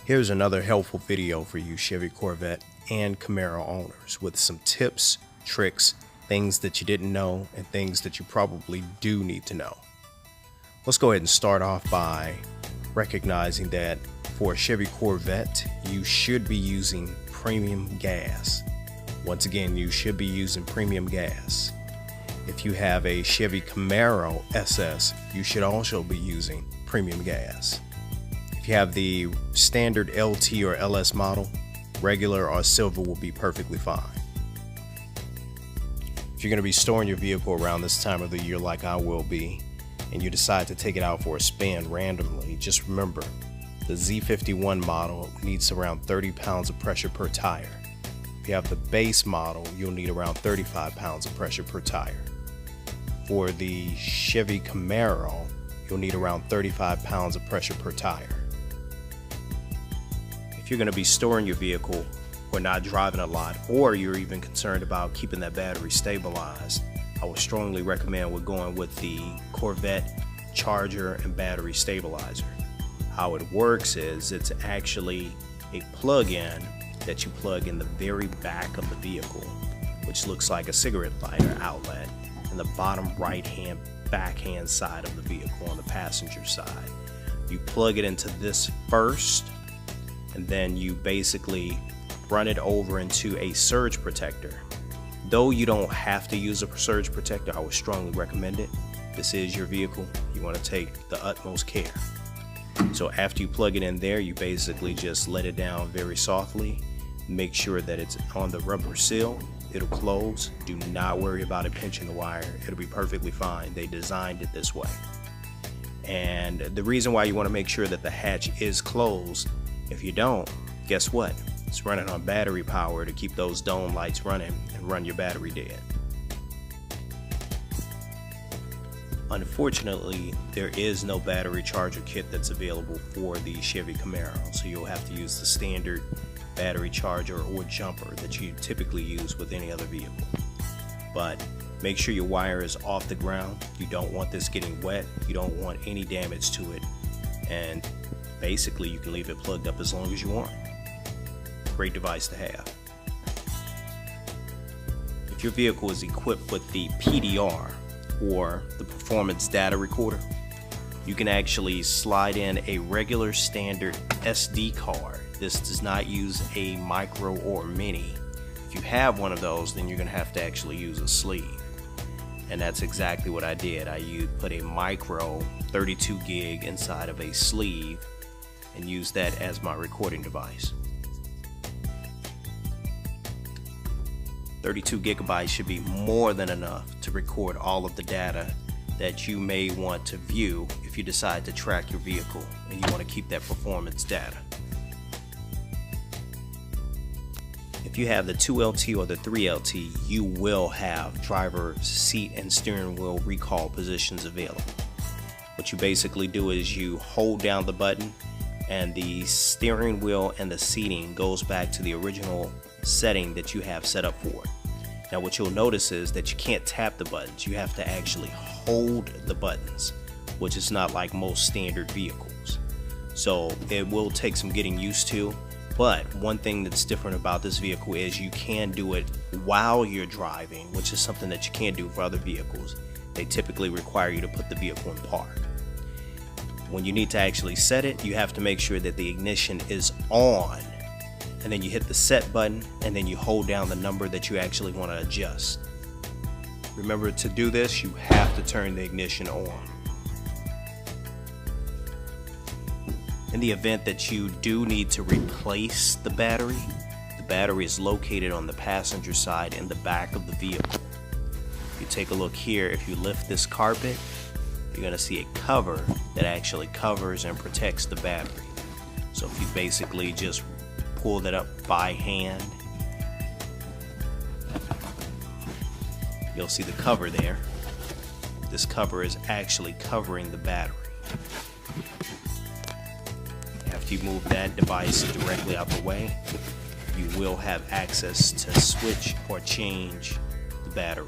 Here's another helpful video for you Chevy Corvette and Camaro owners with some tips, tricks, things that you didn't know, and things that you probably do need to know. Let's go ahead and start off by recognizing that for a Chevy Corvette, you should be using premium gas. Once again, you should be using premium gas. If you have a Chevy Camaro SS, you should also be using premium gas. If you have the standard LT or LS model, regular or silver will be perfectly fine. If you're going to be storing your vehicle around this time of the year like I will be, and you decide to take it out for a spin randomly, just remember the Z51 model needs around 30 pounds of pressure per tire. If you have the base model, you'll need around 35 pounds of pressure per tire. For the Chevy Camaro, you'll need around 35 pounds of pressure per tire. If you're going to be storing your vehicle or not driving a lot, or you're even concerned about keeping that battery stabilized, I would strongly recommend we're going with the Corvette charger and battery stabilizer. How it works is it's actually a plug-in that you plug in the very back of the vehicle, which looks like a cigarette lighter outlet, in the bottom right-hand backhand side of the vehicle on the passenger side. You plug it into this first, and then you basically run it over into a surge protector. Though you don't have to use a surge protector, I would strongly recommend it. This is your vehicle. You want to take the utmost care. So after you plug it in there, you basically just let it down very softly. Make sure that it's on the rubber seal. It'll close. Do not worry about it pinching the wire. It'll be perfectly fine. They designed it this way. And the reason why you want to make sure that the hatch is closed, if you don't, guess what? It's running on battery power to keep those dome lights running and run your battery dead. Unfortunately, there is no battery charger kit that's available for the Chevy Camaro, so you'll have to use the standard battery charger or jumper that you typically use with any other vehicle. But make sure your wire is off the ground. You don't want this getting wet. You don't want any damage to it. And basically, you can leave it plugged up as long as you want. Great device to have. If your vehicle is equipped with the PDR, or the performance data recorder, you can actually slide in a regular standard SD card. This does not use a micro or mini. If you have one of those, then you're going to have to actually use a sleeve. And that's exactly what I did. I put a micro 32 gig inside of a sleeve and used that as my recording device. 32 gigabytes should be more than enough to record all of the data that you may want to view if you decide to track your vehicle and you want to keep that performance data. If you have the 2LT or the 3LT, you will have driver seat and steering wheel recall positions available. What you basically do is you hold down the button and the steering wheel and the seating goes back to the original setting that you have set up for it. Now what you'll notice is that you can't tap the buttons. You have to actually hold the buttons, which is not like most standard vehicles. So it will take some getting used to, but one thing that's different about this vehicle is you can do it while you're driving, which is something that you can't do for other vehicles. They typically require you to put the vehicle in park. When you need to actually set it, you have to make sure that the ignition is on, and then you hit the set button and then you hold down the number that you actually want to adjust. Remember, to do this, you have to turn the ignition on. In the event that you do need to replace the battery is located on the passenger side in the back of the vehicle. If you take a look here, if you lift this carpet, you're going to see a cover that actually covers and protects the battery. So if you basically just pull that up by hand, you'll see the cover there. This cover is actually covering the battery. After you move that device directly out the way, you will have access to switch or change the battery.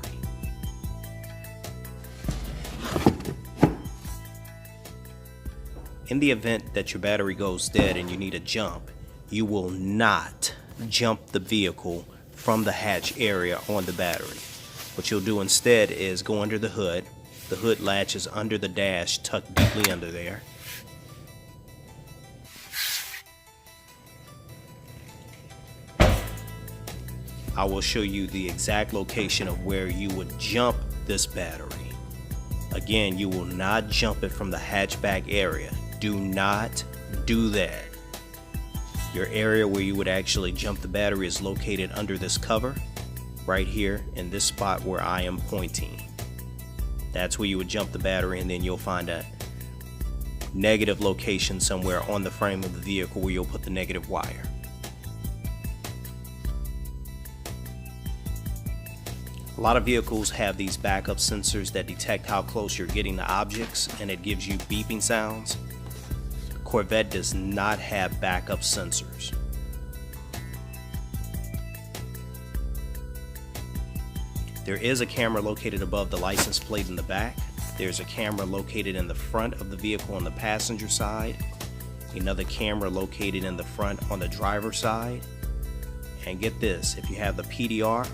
In the event that your battery goes dead and you need a jump, you will not jump the vehicle from the hatch area on the battery. What you'll do instead is go under the hood. The hood latch is under the dash, tucked deeply under there. I will show you the exact location of where you would jump this battery. Again, you will not jump it from the hatchback area. Do not do that. Your area where you would actually jump the battery is located under this cover, right here in this spot where I am pointing. That's where you would jump the battery, and then you'll find a negative location somewhere on the frame of the vehicle where you'll put the negative wire. A lot of vehicles have these backup sensors that detect how close you're getting to objects, and it gives you beeping sounds. Corvette does not have backup sensors. There is a camera located above the license plate in the back. There's a camera located in the front of the vehicle on the passenger side. Another camera located in the front on the driver's side. And get this, if you have the PDR,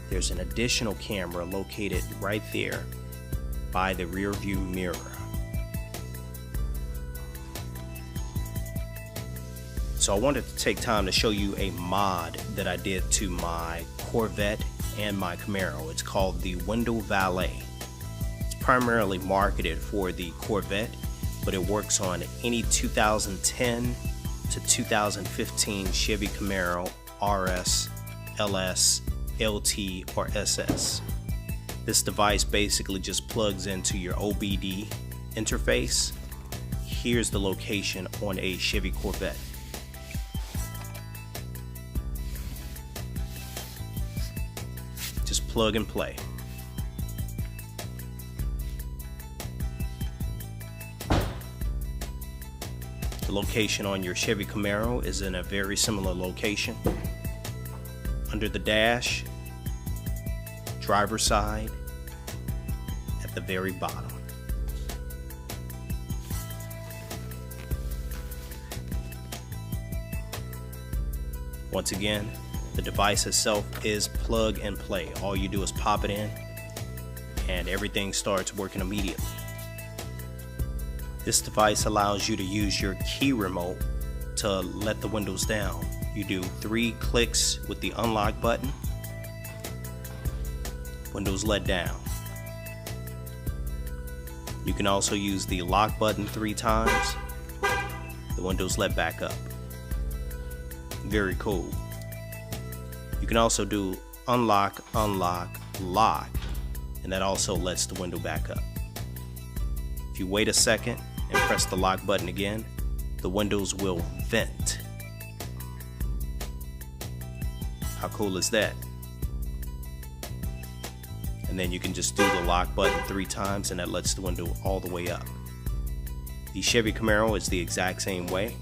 there's an additional camera located right there by the rear view mirror. So I wanted to take time to show you a mod that I did to my Corvette and my Camaro. It's called the Wendell Valet. It's primarily marketed for the Corvette, but it works on any 2010 to 2015 Chevy Camaro RS, LS, LT, or SS. This device basically just plugs into your OBD interface. Here's the location on a Chevy Corvette. Just plug and play. The location on your Chevy Camaro is in a very similar location. Under the dash, driver's side, at the very bottom. Once again, the device itself is plug and play. All you do is pop it in and everything starts working immediately. This device allows you to use your key remote to let the windows down. You do 3 clicks with the unlock button, windows let down. You can also use the lock button 3 times, the windows let back up. Very cool. You can also do unlock, unlock, lock, and that also lets the window back up. If you wait a second and press the lock button again, the windows will vent. How cool is that? And then you can just do the lock button 3 times and that lets the window all the way up. The Chevy Camaro is the exact same way.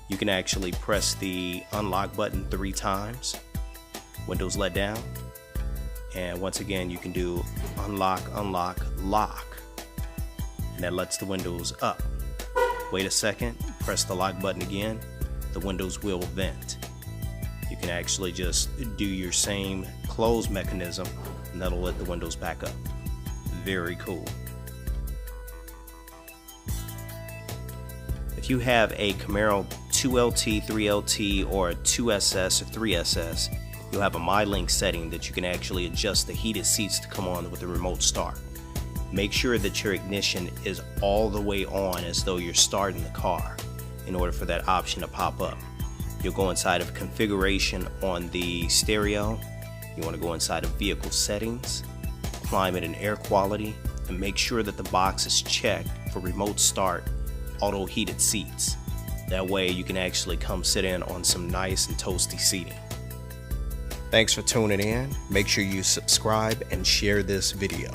You can actually press the unlock button 3 times, windows let down, and once again you can do unlock, unlock, lock, and that lets the windows up. Wait a second, press the lock button again, the windows will vent. You can actually just do your same close mechanism and that'll let the windows back up. Very cool. If you have a Camaro 2LT, 3LT, or a 2SS or 3SS, you'll have a MyLink setting that you can actually adjust the heated seats to come on with the remote start. Make sure that your ignition is all the way on as though you're starting the car in order for that option to pop up. You'll go inside of configuration on the stereo. You want to go inside of vehicle settings, climate and air quality, and make sure that the box is checked for remote start, auto heated seats. That way you can actually come sit in on some nice and toasty seating. Thanks for tuning in. Make sure you subscribe and share this video.